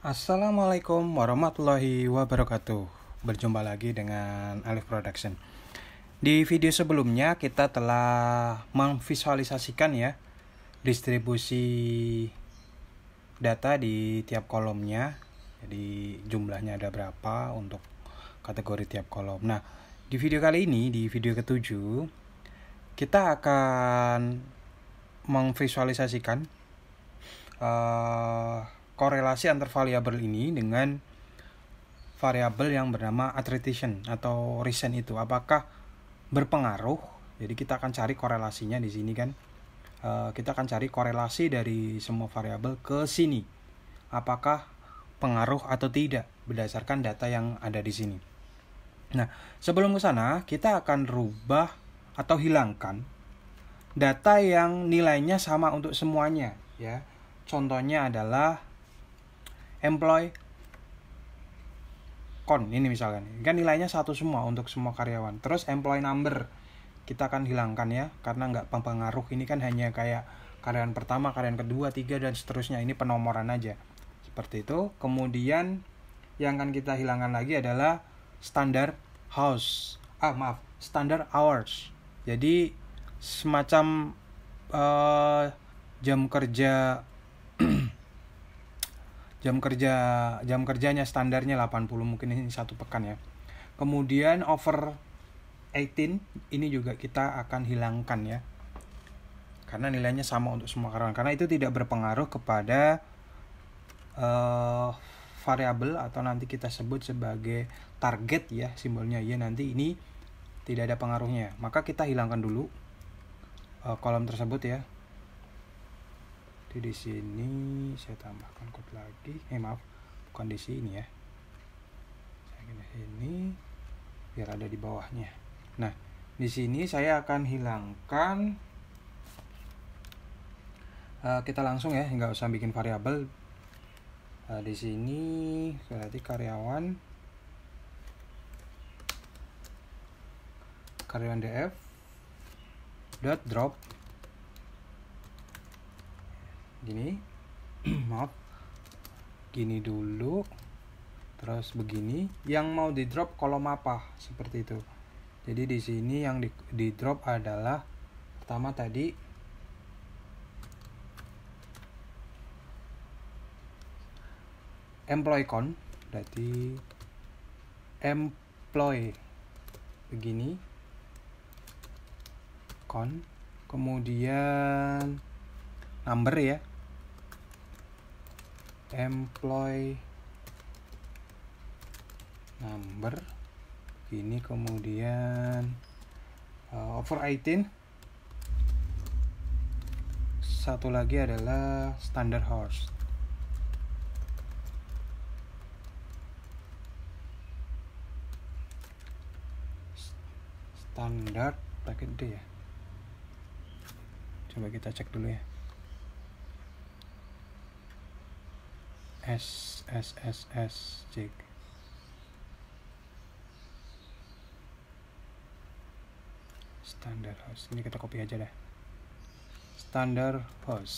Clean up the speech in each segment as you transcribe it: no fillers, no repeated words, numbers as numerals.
Assalamualaikum warahmatullahi wabarakatuh. Berjumpa lagi dengan Alif Production. Di video sebelumnya kita telah memvisualisasikan ya distribusi data di tiap kolomnya. Jadi jumlahnya ada berapa untuk kategori tiap kolom. Nah, di video kali ini, di video ke-7, kita akan memvisualisasikan korelasi antar variabel ini dengan variabel yang bernama attrition atau recent itu. Apakah berpengaruh? Jadi kita akan cari korelasinya di sini kan. Kita akan cari korelasi dari semua variabel ke sini. Apakah pengaruh atau tidak berdasarkan data yang ada di sini. Nah, sebelum ke sana, kita akan rubah atau hilangkan data yang nilainya sama untuk semuanya ya. Contohnya adalah employee count ini misalkan. Kan nilainya satu semua untuk semua karyawan. Terus employee number kita akan hilangkan ya, karena nggak mempengaruh. Ini kan hanya kayak karyawan pertama, karyawan kedua, tiga, dan seterusnya. Ini penomoran aja. Seperti itu. Kemudian yang akan kita hilangkan lagi adalah standard standard hours. Jadi semacam jam kerjanya standarnya 80, mungkin ini 1 pekan ya. Kemudian over 18 ini juga kita akan hilangkan ya, karena nilainya sama untuk semua karyawan, karena itu tidak berpengaruh kepada variabel atau nanti kita sebut sebagai target ya, simbolnya ya, nanti ini tidak ada pengaruhnya. Maka kita hilangkan dulu kolom tersebut ya. Di sini saya tambahkan kode lagi. Bukan di sini ya. Saya ke sini biar ada di bawahnya. Nah, di sini saya akan hilangkan. Kita langsung ya, nggak usah bikin variabel. Di sini berarti karyawan DF dot drop gini. Gini dulu, terus begini. Yang mau di drop kolom apa, seperti itu. Jadi di sini yang di drop adalah pertama tadi employee count, berarti employee begini count, kemudian number ya, employee number ini, kemudian over 18. Satu lagi adalah standard hours. Standard pakai D ya. Coba kita cek dulu ya. S cek. Standard hours. Ini kita copy aja deh. Standard hours.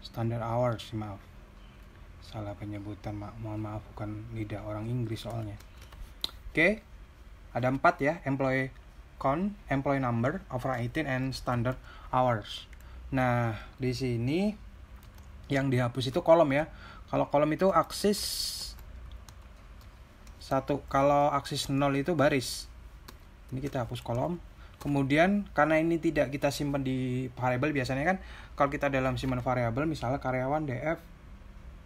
Standard hours, maaf. Salah penyebutan, mohon maaf, bukan lidah orang Inggris soalnya. Oke. Ada 4 ya, employee count, employee number, over 18, and standard hours. Nah, di sini yang dihapus itu kolom ya. Kalau kolom itu aksis 1, kalau aksis 0 itu baris. Ini kita hapus kolom. Kemudian karena ini tidak kita simpan di variabel, biasanya kan kalau kita dalam simpan variabel, misalnya karyawan DF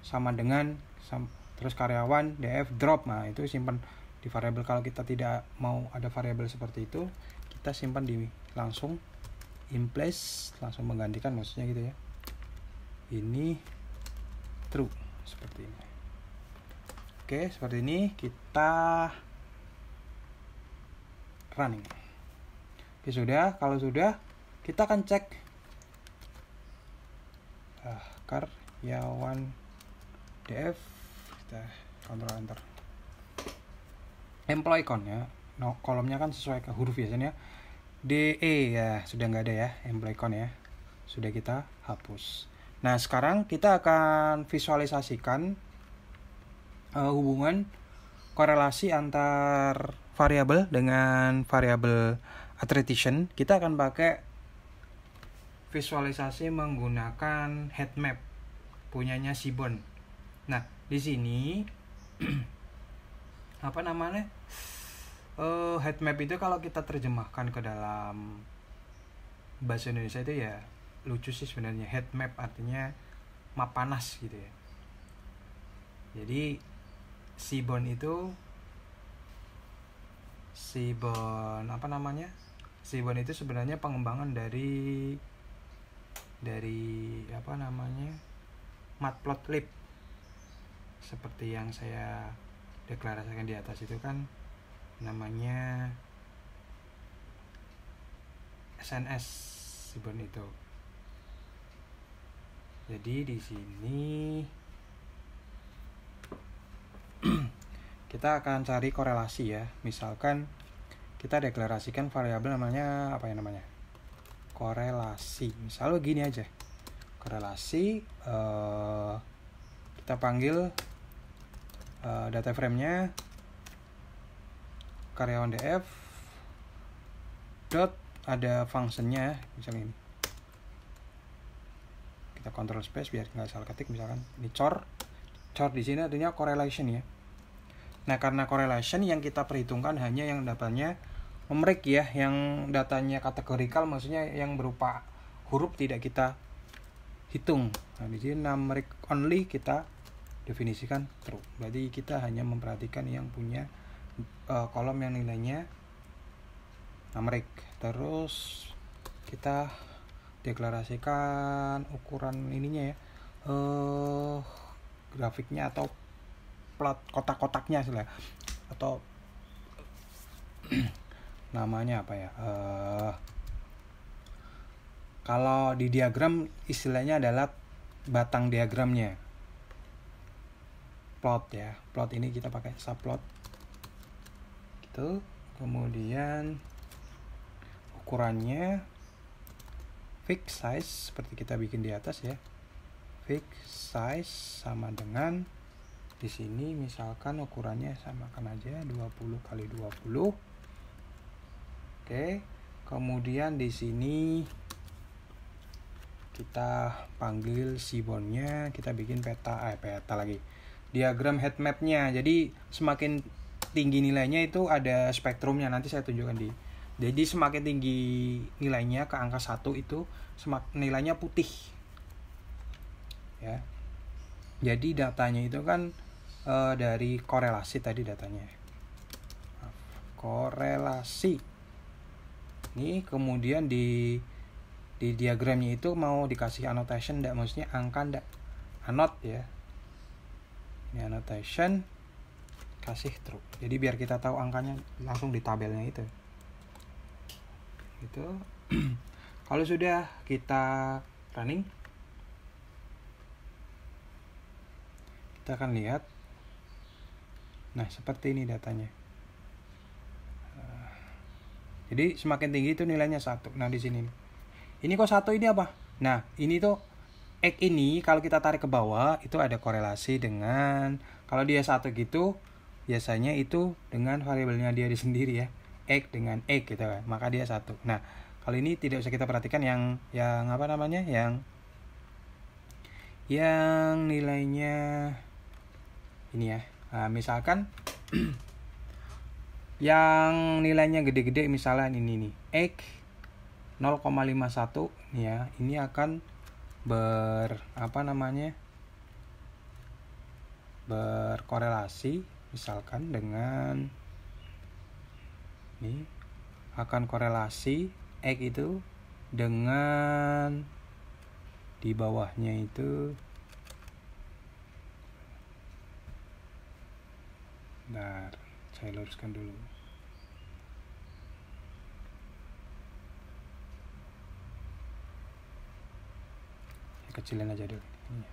sama dengan terus karyawan DF drop, nah itu simpan di variabel. Kalau kita tidak mau ada variabel seperti itu, kita simpan di langsung in place, langsung menggantikan, maksudnya gitu ya. Ini true seperti ini. Oke, seperti ini kita running. Oke, sudah. Kalau sudah, kita akan cek karyawan DF, kita Ctrl Enter. Employee count ya. No, kolomnya kan sesuai ke huruf biasanya. DE ya, sudah nggak ada ya, employee count ya. Sudah kita hapus. Nah, sekarang kita akan visualisasikan hubungan korelasi antar variabel dengan variabel attrition, kita akan pakai visualisasi menggunakan heat map punyanya Seaborn. Nah, di sini heat map itu kalau kita terjemahkan ke dalam bahasa Indonesia itu ya lucu sih sebenarnya. Heat map artinya map panas gitu ya. Jadi Seaborn itu sebenarnya pengembangan dari matplotlib, seperti yang saya deklarasikan di atas itu kan namanya SNS Seaborn itu. Jadi di sini kita akan cari korelasi ya. Misalkan kita deklarasikan variabel namanya korelasi. Misal begini aja. Korelasi kita panggil data frame-nya karyawan df dot ada functionnya misalnya ini. Kita control space biar nggak salah ketik. Misalkan ini chor di sini artinya correlation ya. Nah, karena correlation yang kita perhitungkan hanya yang datanya numeric ya, yang datanya kategorikal, maksudnya yang berupa huruf tidak kita hitung. Nah, di sini numeric only kita definisikan true. Berarti kita hanya memperhatikan yang punya kolom yang nilainya numeric. Terus kita deklarasikan ukuran ininya ya, grafiknya atau plot kotak-kotaknya sih lah, atau namanya apa ya, kalau di diagram istilahnya adalah batang diagramnya, plot ya. Plot ini kita pakai subplot gitu. Kemudian ukurannya fixed size seperti kita bikin di atas ya. Fixed size sama dengan di sini misalkan ukurannya samakan aja 20 kali 20. Oke. Kemudian di sini kita panggil Seaborn-nya, kita bikin peta lagi. Diagram heat map-nya. Jadi semakin tinggi nilainya itu ada spektrumnya, nanti saya tunjukkan jadi semakin tinggi nilainya ke angka 1 itu nilainya putih. Ya. Jadi datanya itu kan dari korelasi tadi datanya. Korelasi. Ini kemudian di diagramnya itu mau dikasih annotation enggak, maksudnya angka enggak. Anot ya. Ini annotation kasih true. Jadi biar kita tahu angkanya langsung di tabelnya itu. Gitu. Kalau sudah kita running, kita akan lihat. Nah, seperti ini datanya. Jadi semakin tinggi itu nilainya 1. Nah, di sini. Ini kok 1 ini apa? Nah, ini tuh X ini kalau kita tarik ke bawah itu ada korelasi dengan, kalau dia 1 gitu, biasanya itu dengan variabelnya dia sendiri ya. X dengan X gitu kan. Maka dia 1. Nah, kalau ini tidak usah kita perhatikan yang nilainya ini ya. Nah, misalkan yang nilainya gede-gede misalnya ini nih X 0,51 nih ya, ini akan berkorelasi misalkan dengan ini, akan korelasi X itu dengan di bawahnya itu. Bentar, saya luruskan dulu. Saya kecilin aja dulu. Ini.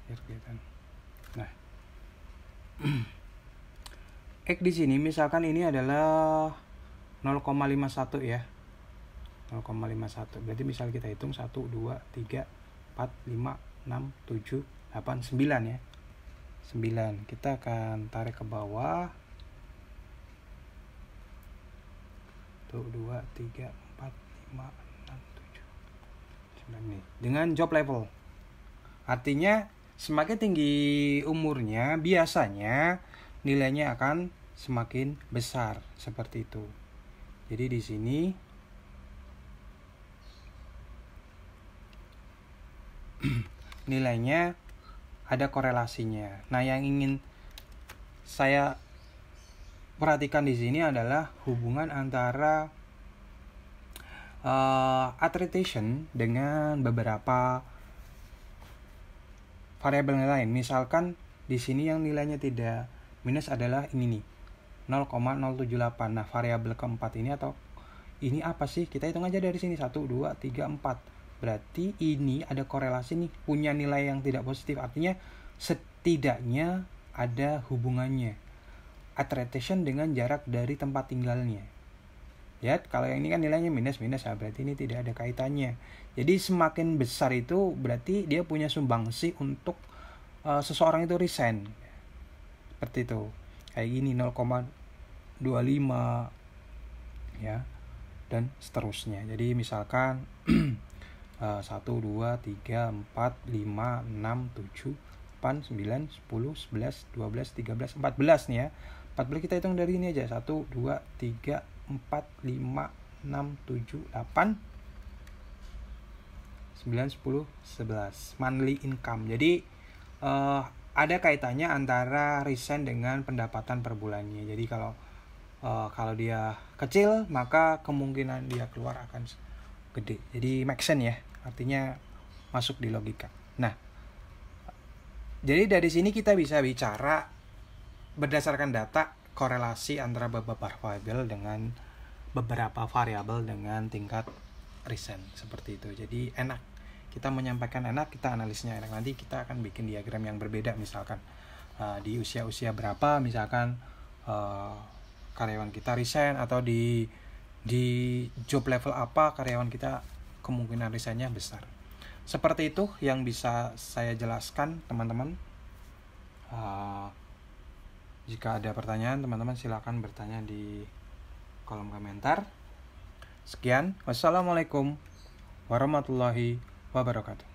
Biar kelihatan. Nah, X di sini misalkan ini adalah 0,51 ya. 0,51. Berarti misal kita hitung 1 2 3 4 5 6 7 8, 9 ya. 9. Kita akan tarik ke bawah. 1, 2, 3, 4, 5, 6, 7, 9 nih. Dengan job level. Artinya semakin tinggi umurnya, biasanya nilainya akan semakin besar, seperti itu. Jadi di sini nilainya ada korelasinya. Nah, yang ingin saya perhatikan di sini adalah hubungan antara attrition dengan beberapa variabel lain. Misalkan di sini yang nilainya tidak minus adalah ini nih, 0,078. Nah, variabel keempat ini atau ini apa sih? Kita hitung aja dari sini, 1, 2, 3, 4. Berarti ini ada korelasi nih, punya nilai yang tidak positif. Artinya setidaknya ada hubungannya attrition dengan jarak dari tempat tinggalnya. Ya, kalau yang ini kan nilainya minus, ya berarti ini tidak ada kaitannya. Jadi semakin besar itu berarti dia punya sumbangsi untuk seseorang itu resign. Seperti itu. Kayak gini 0,25 ya, dan seterusnya. Jadi misalkan 1, 2, 3, 4, 5, 6, 7, 8, 9, 10, 11, 12, 13, 14 nih ya. 14 kita hitung dari ini aja. 1, 2, 3, 4, 5, 6, 7, 8, 9, 10, 11. Monthly income. Jadi ada kaitannya antara resign dengan pendapatan per bulannya. Jadi kalau dia kecil, maka kemungkinan dia keluar akan gede. Jadi make sense ya. Artinya masuk di logika. Nah, jadi dari sini kita bisa bicara berdasarkan data korelasi antara beberapa variabel dengan tingkat resign, seperti itu. Jadi enak kita menyampaikan, enak kita analisnya enak. Nanti kita akan bikin diagram yang berbeda, misalkan di usia berapa misalkan karyawan kita resign, atau di job level apa karyawan kita kemungkinan resignnya besar. Seperti itu yang bisa saya jelaskan, teman-teman. Jika ada pertanyaan, teman-teman silakan bertanya di kolom komentar. Sekian, wassalamualaikum warahmatullahi wabarakatuh.